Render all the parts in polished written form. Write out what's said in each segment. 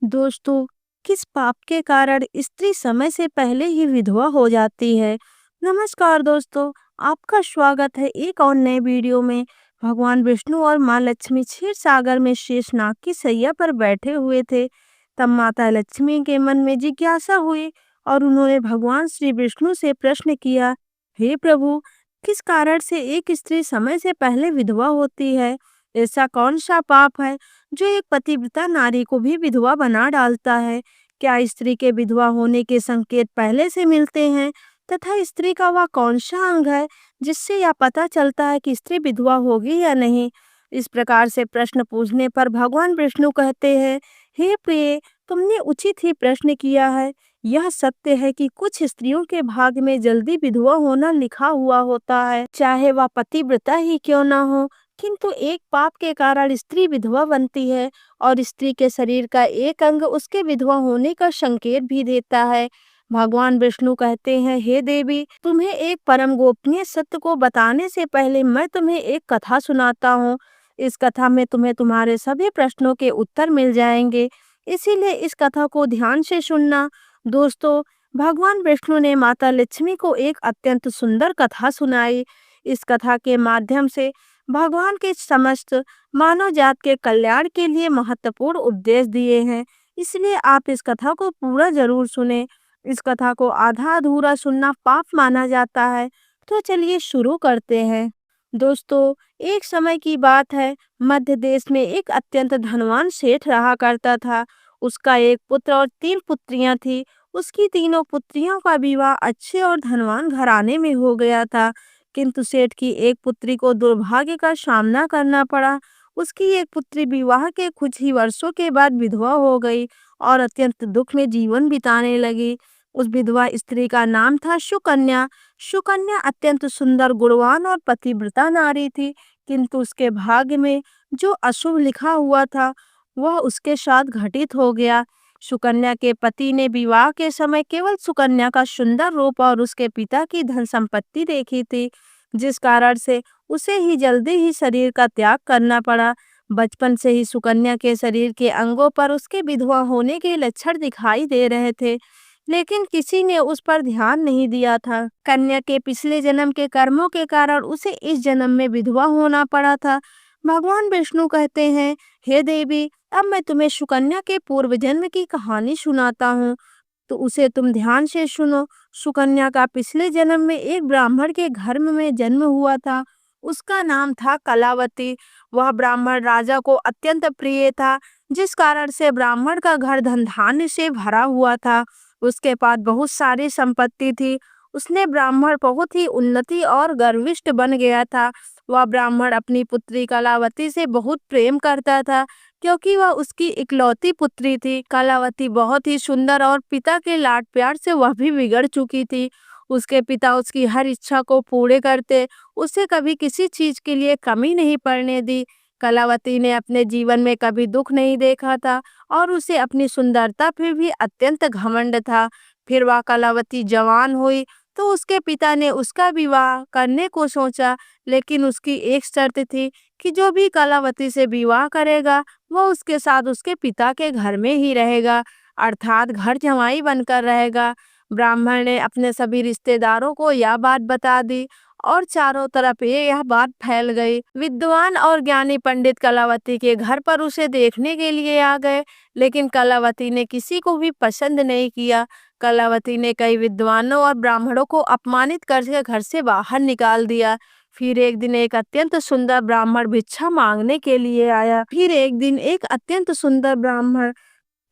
दोस्तों, किस पाप के कारण स्त्री समय से पहले ही विधवा हो जाती है? नमस्कार दोस्तों, आपका स्वागत है एक और नए वीडियो में। भगवान विष्णु और माँ लक्ष्मी क्षीर सागर में शेषनाग की सैया पर बैठे हुए थे। तब माता लक्ष्मी के मन में जिज्ञासा हुई और उन्होंने भगवान श्री विष्णु से प्रश्न किया, हे प्रभु, किस कारण से एक स्त्री समय से पहले विधवा होती है? ऐसा कौन सा पाप है जो एक पतिव्रता नारी को भी विधवा बना डालता है? क्या स्त्री के विधवा होने के संकेत पहले से मिलते हैं? तथा स्त्री का वह कौन सा अंग है जिससे यह पता चलता है कि स्त्री विधवा होगी या नहीं? इस प्रकार से प्रश्न पूछने पर भगवान विष्णु कहते हैं, हे प्रिय, तुमने उचित ही प्रश्न किया है। यह सत्य है कि कुछ स्त्रियों के भाग्य में जल्दी विधवा होना लिखा हुआ होता है, चाहे वह पतिव्रता ही क्यों ना हो। किंतु एक पाप के कारण स्त्री विधवा बनती है और स्त्री के शरीर का एक अंग उसके विधवा होने का संकेत भी देता है। भगवान विष्णु कहते हैं, हे देवी, तुम्हें एक परम गोपनीय सत्य को बताने से पहले मैं तुम्हें एक कथा सुनाता हूँ। इस कथा में तुम्हें तुम्हारे सभी प्रश्नों के उत्तर मिल जाएंगे, इसीलिए इस कथा को ध्यान से सुनना। दोस्तों, भगवान विष्णु ने माता लक्ष्मी को एक अत्यंत सुंदर कथा सुनाई। इस कथा के माध्यम से भगवान के समस्त मानव जात के कल्याण के लिए महत्वपूर्ण उपदेश दिए हैं, इसलिए आप इस कथा को पूरा जरूर सुने। इस कथा को आधा अधूरा सुनना पाप माना जाता है। तो चलिए शुरू करते हैं। दोस्तों, एक समय की बात है, मध्य देश में एक अत्यंत धनवान सेठ रहा करता था। उसका एक पुत्र और 3 पुत्रियां थी। उसकी तीनों पुत्रियों का विवाह अच्छे और धनवान घराने में हो गया था, किंतु सेठ की एक पुत्री को दुर्भाग्य का सामना करना पड़ा। उसकी एक पुत्री विवाह के कुछ ही वर्षों के बाद विधवा हो गई और अत्यंत दुख में जीवन बिताने लगी। उस विधवा स्त्री का नाम था सुकन्या। सुकन्या अत्यंत सुंदर, गुणवान और पतिव्रता नारी थी, किंतु उसके भाग्य में जो अशुभ लिखा हुआ था वह उसके साथ घटित हो गया। सुकन्या के पति ने विवाह के समय केवल सुकन्या का सुंदर रूप और उसके पिता की धन संपत्ति देखी थी, जिस कारण से उसे ही जल्दी ही शरीर का त्याग करना पड़ा। बचपन से ही सुकन्या के शरीर के अंगों पर उसके विधवा होने के लक्षण दिखाई दे रहे थे, लेकिन किसी ने उस पर ध्यान नहीं दिया था। कन्या के पिछले जन्म के कर्मों के कारण उसे इस जन्म में विधवा होना पड़ा था। भगवान विष्णु कहते हैं, हे देवी, अब मैं तुम्हें सुकन्या के पूर्व जन्म की कहानी सुनाता हूँ, तो उसे तुम ध्यान से सुनो। सुकन्या का पिछले जन्म में एक ब्राह्मण के घर में जन्म हुआ था। उसका नाम था कलावती। वह ब्राह्मण राजा को अत्यंत प्रिय था, जिस कारण से ब्राह्मण का घर धन धान्य से भरा हुआ था। उसके पास बहुत सारी संपत्ति थी। उसने ब्राह्मण बहुत ही उन्नति और गर्विष्ठ बन गया था। वह ब्राह्मण अपनी पुत्री कलावती से बहुत प्रेम करता था, क्योंकि वह उसकी इकलौती पुत्री थी। कलावती बहुत ही सुंदर और पिता के लाड प्यार से वह भी बिगड़ चुकी थी। उसके पिता उसकी हर इच्छा को पूरे करते, उसे कभी किसी चीज के लिए कमी नहीं पड़ने दी। कलावती ने अपने जीवन में कभी दुख नहीं देखा था और उसे अपनी सुंदरता पर भी अत्यंत घमंड था। फिर वह कलावती जवान हुई तो उसके पिता ने उसका विवाह करने को सोचा, लेकिन उसकी एक शर्त थी कि जो भी कलावती से विवाह करेगा वह उसके साथ उसके पिता के घर में ही रहेगा, अर्थात घर जमाई बनकर रहेगा। ब्राह्मण ने अपने सभी रिश्तेदारों को यह बात बता दी और चारों तरफ यह बात फैल गई। विद्वान और ज्ञानी पंडित कलावती के घर पर उसे देखने के लिए आ गए, लेकिन कलावती ने किसी को भी पसंद नहीं किया। कलावती ने कई विद्वानों और ब्राह्मणों को अपमानित करके घर से बाहर निकाल दिया। फिर एक दिन एक अत्यंत सुंदर ब्राह्मण भिक्षा मांगने के लिए आया।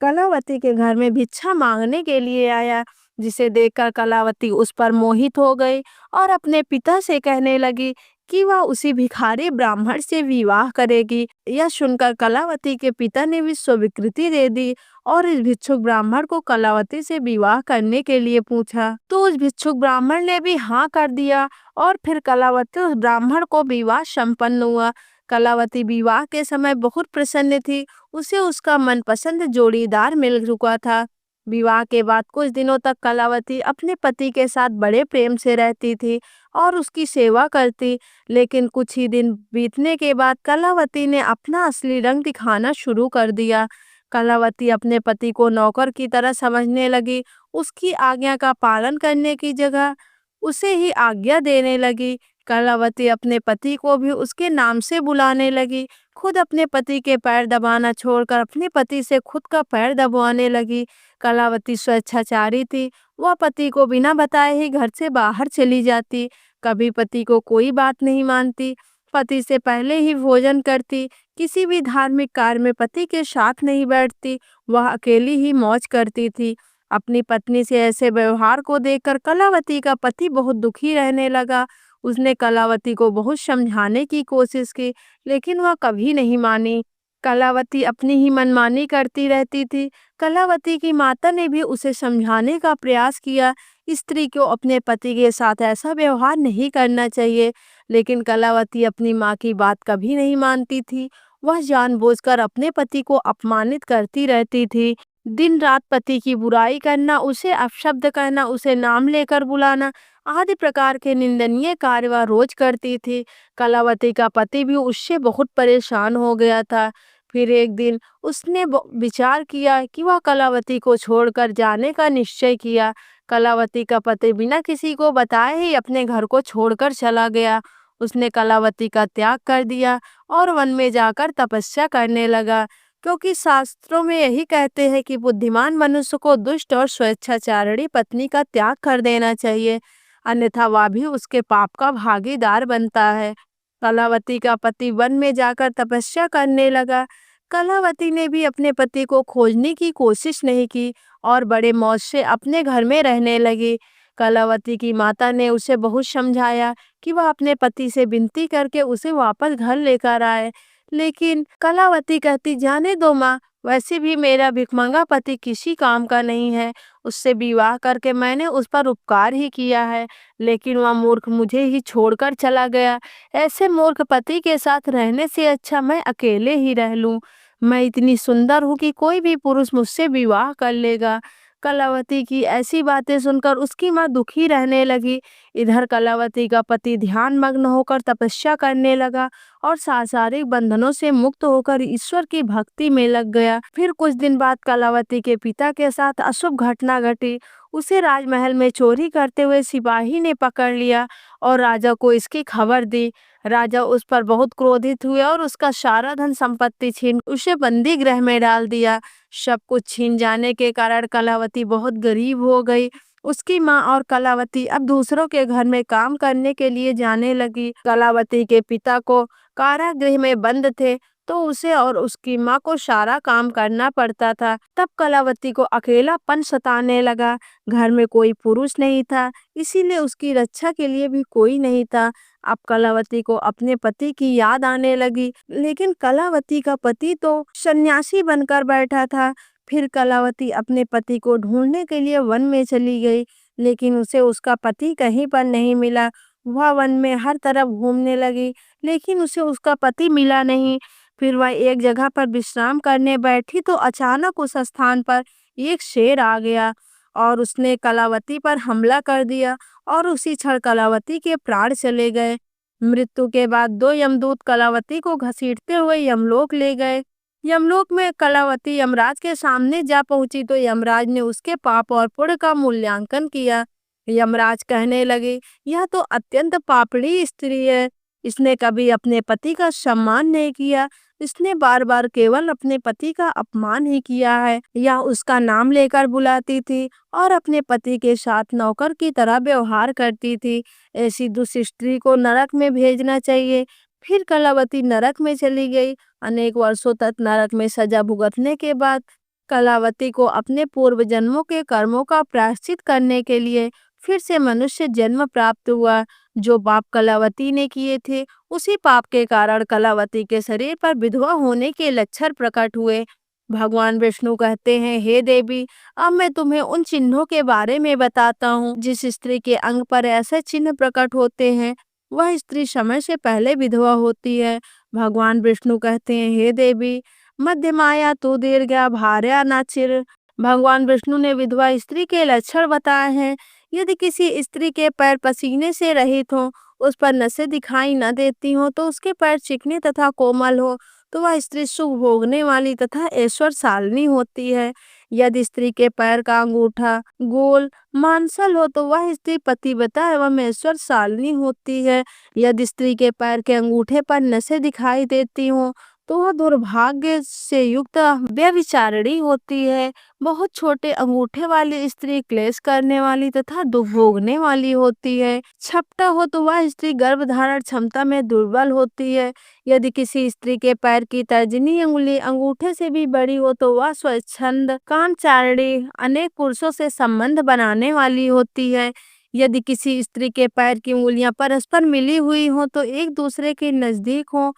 कलावती के घर में भिक्षा मांगने के लिए आया, जिसे देखकर कलावती उस पर मोहित हो गई और अपने पिता से कहने लगी कि वह उसी भिखारी ब्राह्मण से विवाह करेगी। यह सुनकर कलावती के पिता ने भी स्वीकृति दे दी और इस भिक्षुक ब्राह्मण को कलावती से विवाह करने के लिए पूछा, तो उस भिक्षुक ब्राह्मण ने भी हाँ कर दिया और फिर कलावती उस ब्राह्मण को विवाह संपन्न हुआ। कलावती विवाह के समय बहुत प्रसन्न थी। उसे उसका मनपसंद जोड़ीदार मिल चुका था। विवाह के बाद कुछ दिनों तक कलावती अपने पति के साथ बड़े प्रेम से रहती थी और उसकी सेवा करती, लेकिन कुछ ही दिन बीतने के बाद कलावती ने अपना असली रंग दिखाना शुरू कर दिया। कलावती अपने पति को नौकर की तरह समझने लगी। उसकी आज्ञा का पालन करने की जगह उसे ही आज्ञा देने लगी। कलावती अपने पति को भी उसके नाम से बुलाने लगी। खुद अपने पति के पैर दबाना छोड़कर अपने पति से खुद का पैर दबाने लगी। कलावती स्वेच्छाचारी थी। वह पति को बिना बताए ही घर से बाहर चली जाती। कभी पति को कोई बात नहीं मानती। पति से पहले ही भोजन करती। किसी भी धार्मिक कार्य में पति के साथ नहीं बैठती। वह अकेली ही मौज करती थी। अपनी पत्नी से ऐसे व्यवहार को देखकर कलावती का पति बहुत दुखी रहने लगा। उसने कलावती को बहुत समझाने की कोशिश की, लेकिन वह कभी नहीं मानी। कलावती अपनी ही मनमानी करती रहती थी। कलावती की माता ने भी उसे समझाने का प्रयास किया। स्त्री को अपने पति के साथ ऐसा व्यवहार नहीं करना चाहिए, लेकिन कलावती अपनी माँ की बात कभी नहीं मानती थी। वह जानबूझकर अपने पति को अपमानित करती रहती थी। दिन रात पति की बुराई करना, उसे अपशब्द करना, उसे नाम लेकर बुलाना आदि प्रकार के निंदनीय कार्य वह रोज करती थी। कलावती का पति भी उससे बहुत परेशान हो गया था। फिर एक दिन उसने विचार किया कि वह कलावती को छोड़कर जाने का निश्चय किया। कलावती का पति बिना किसी को बताए ही अपने घर को छोड़कर चला गया। उसने कलावती का त्याग कर दिया और वन में जाकर तपस्या करने लगा, क्योंकि शास्त्रों में यही कहते हैं कि बुद्धिमान मनुष्य को दुष्ट और स्वेच्छाचारिणी पत्नी का त्याग कर देना चाहिए, अन्यथा वह भी उसके पाप का भागीदार बनता है। कलावती का पति वन में जाकर तपस्या करने लगा। कलावती ने भी अपने पति को खोजने की कोशिश नहीं की और बड़े मौज से अपने घर में रहने लगी। कलावती की माता ने उसे बहुत समझाया कि वह अपने पति से विनती करके उसे वापस घर लेकर आए, लेकिन कलावती कहती, जाने दो माँ, वैसे भी मेरा भिखमंगा पति किसी काम का नहीं है। उससे विवाह करके मैंने उस पर उपकार ही किया है, लेकिन वह मूर्ख मुझे ही छोड़कर चला गया। ऐसे मूर्ख पति के साथ रहने से अच्छा मैं अकेले ही रह लूं। मैं इतनी सुंदर हूँ कि कोई भी पुरुष मुझसे विवाह कर लेगा। कलावती की ऐसी बातें सुनकर उसकी माँ दुखी रहने लगी। इधर कलावती का पति ध्यान मग्न होकर तपस्या करने लगा और सांसारिक बंधनों से मुक्त होकर ईश्वर की भक्ति में लग गया। फिर कुछ दिन बाद कलावती के पिता के साथ अशुभ घटना घटी। उसे राजमहल में चोरी करते हुए सिपाही ने पकड़ लिया और राजा को इसकी खबर दी। राजा उस पर बहुत क्रोधित हुए और उसका सारा धन संपत्ति छीन उसे बंदी गृह में डाल दिया। सब कुछ छीन जाने के कारण कलावती बहुत गरीब हो गई। उसकी माँ और कलावती अब दूसरों के घर में काम करने के लिए जाने लगी। कलावती के पिता को कारागृह में बंद थे, तो उसे और उसकी माँ को सारा काम करना पड़ता था। तब कलावती को अकेलापन सताने लगा। घर में कोई पुरुष नहीं था, इसीलिए उसकी रक्षा के लिए भी कोई नहीं था। अब कलावती को अपने पति की याद आने लगी, लेकिन कलावती का पति तो सन्यासी बनकर बैठा था। फिर कलावती अपने पति को ढूंढने के लिए वन में चली गई, लेकिन उसे उसका पति कहीं पर नहीं मिला। वह वन में हर तरफ घूमने लगी, लेकिन उसे उसका पति मिला नहीं। फिर वह एक जगह पर विश्राम करने बैठी तो अचानक उस स्थान पर एक शेर आ गया और उसने कलावती पर हमला कर दिया और उसी क्षण कलावती के प्राण चले गए। मृत्यु के बाद दो यमदूत कलावती को घसीटते हुए यमलोक ले गए। यमलोक में कलावती यमराज के सामने जा पहुंची तो यमराज ने उसके पाप और पुण्य का मूल्यांकन किया। यमराज कहने लगे, यह तो अत्यंत पापड़ी स्त्री है। इसने कभी अपने पति का सम्मान नहीं किया। इसने बार बार केवल अपने पति का अपमान ही किया है। यह उसका नाम लेकर बुलाती थी और अपने पति के साथ नौकर की तरह व्यवहार करती थी। ऐसी दुष्ट स्त्री को नरक में भेजना चाहिए। फिर कलावती नरक में चली गई। अनेक वर्षों तक नरक में सजा भुगतने के बाद कलावती को अपने पूर्व जन्मों के कर्मों का प्रायश्चित करने के लिए फिर से मनुष्य जन्म प्राप्त हुआ। जो पाप कलावती ने किए थे, उसी पाप के कारण कलावती के शरीर पर विधवा होने के लक्षण प्रकट हुए। भगवान विष्णु कहते हैं, हे देवी, अब मैं तुम्हें उन चिन्हों के बारे में बताता हूँ। जिस स्त्री के अंग पर ऐसे चिन्ह प्रकट होते हैं, वह स्त्री समय से पहले विधवा होती है। भगवान विष्णु कहते हैं, हे देवी, मध्यमाया तु दीर्घा भार्या नाचिर। भगवान विष्णु ने विधवा स्त्री के लक्षण बताए हैं। यदि किसी स्त्री के पैर पसीने से रहित हो, उस पर नसें दिखाई न देती हो, तो उसके पैर चिकने तथा कोमल हो, तो वह स्त्री सुख भोगने वाली तथा ऐश्वर्यशालिनी होती है। यदि स्त्री के पैर का अंगूठा गोल मांसल हो तो वह स्त्री पतिव्रता एवं ऐश्वर्यशालिनी होती है। यदि स्त्री के पैर के अंगूठे पर नसें दिखाई देती हो तो वह दुर्भाग्य से युक्त व्यभिचारिणी होती है। बहुत छोटे अंगूठे वाली स्त्री क्लेश करने वाली तथा दुख भोगने वाली होती है। छपटा हो तो वह स्त्री गर्भधारण क्षमता में दुर्बल होती है। यदि किसी स्त्री के पैर की तर्जनी अंगुली अंगूठे से भी बड़ी हो तो वह स्वच्छंद कामचारिणी अनेक पुरुषों से संबंध बनाने वाली होती है। यदि किसी स्त्री के पैर की उंगलियां परस्पर मिली हुई हो तो एक दूसरे के नजदीक हो,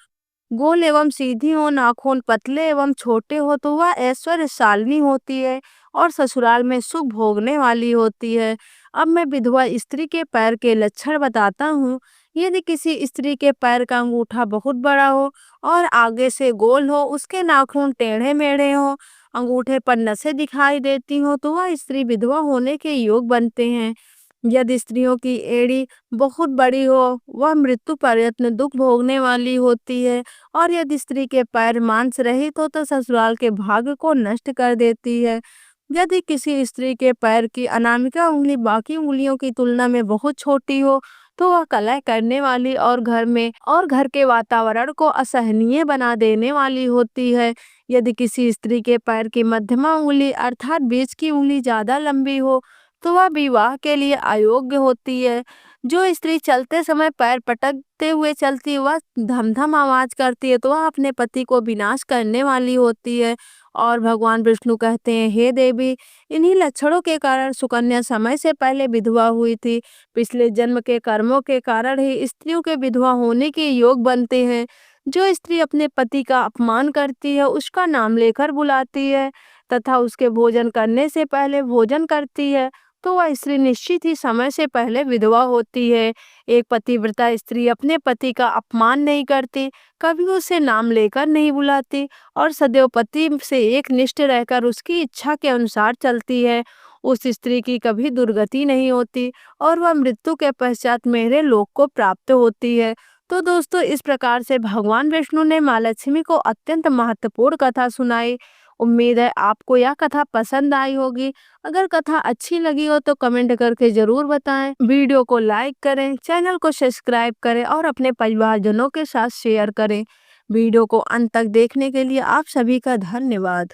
गोल एवं सीधी हो, नाखून पतले एवं छोटे हो तो वह ऐश्वर्यशालिनी होती है और ससुराल में सुख भोगने वाली होती है। अब मैं विधवा स्त्री के पैर के लक्षण बताता हूँ। यदि किसी स्त्री के पैर का अंगूठा बहुत बड़ा हो और आगे से गोल हो, उसके नाखून टेढ़े मेढ़े हो, अंगूठे पर नसें दिखाई देती हो तो वह स्त्री विधवा होने के योग बनते हैं। यदि स्त्रियों की एड़ी बहुत बड़ी हो, वह मृत्यु पर्यंत दुख भोगने वाली होती है। और यदि स्त्री के पैर मांस रहित हो तो ससुराल के भाग्य को नष्ट कर देती है। यदि किसी स्त्री के पैर की अनामिका उंगली बाकी उंगलियों की तुलना में बहुत छोटी हो तो वह कलह करने वाली और घर के वातावरण को असहनीय बना देने वाली होती है। यदि किसी स्त्री के पैर की मध्यमा उंगली अर्थात बीच की उंगली ज्यादा लंबी हो तो वह विवाह के लिए अयोग्य होती है। जो स्त्री चलते समय पैर पटकते हुए चलती है, वह धम-धम आवाज करती है तो वह अपने पति को विनाश करने वाली होती है। और भगवान विष्णु कहते हैं, हे देवी, इन्हीं लक्षणों के कारण सुकन्या समय से पहले विधवा हुई थी। पिछले जन्म के कर्मों के कारण ही स्त्रियों के विधवा होने के योग बनते हैं। जो स्त्री अपने पति का अपमान करती है, उसका नाम लेकर बुलाती है तथा उसके भोजन करने से पहले भोजन करती है तो वह स्त्री निश्चित ही समय से पहले विधवा होती है। एक पतिव्रता स्त्री अपने पति का अपमान नहीं करती, कभी उसे नाम लेकर नहीं बुलाती और सदैव पति से एक निष्ठ रहकर उसकी इच्छा के अनुसार चलती है। उस स्त्री की कभी दुर्गति नहीं होती और वह मृत्यु के पश्चात मेरे लोक को प्राप्त होती है। तो दोस्तों, इस प्रकार से भगवान विष्णु ने माँ लक्ष्मी को अत्यंत महत्वपूर्ण कथा सुनाई। उम्मीद है आपको यह कथा पसंद आई होगी। अगर कथा अच्छी लगी हो तो कमेंट करके जरूर बताएं। वीडियो को लाइक करें, चैनल को सब्सक्राइब करें और अपने परिवारजनों के साथ शेयर करें। वीडियो को अंत तक देखने के लिए आप सभी का धन्यवाद।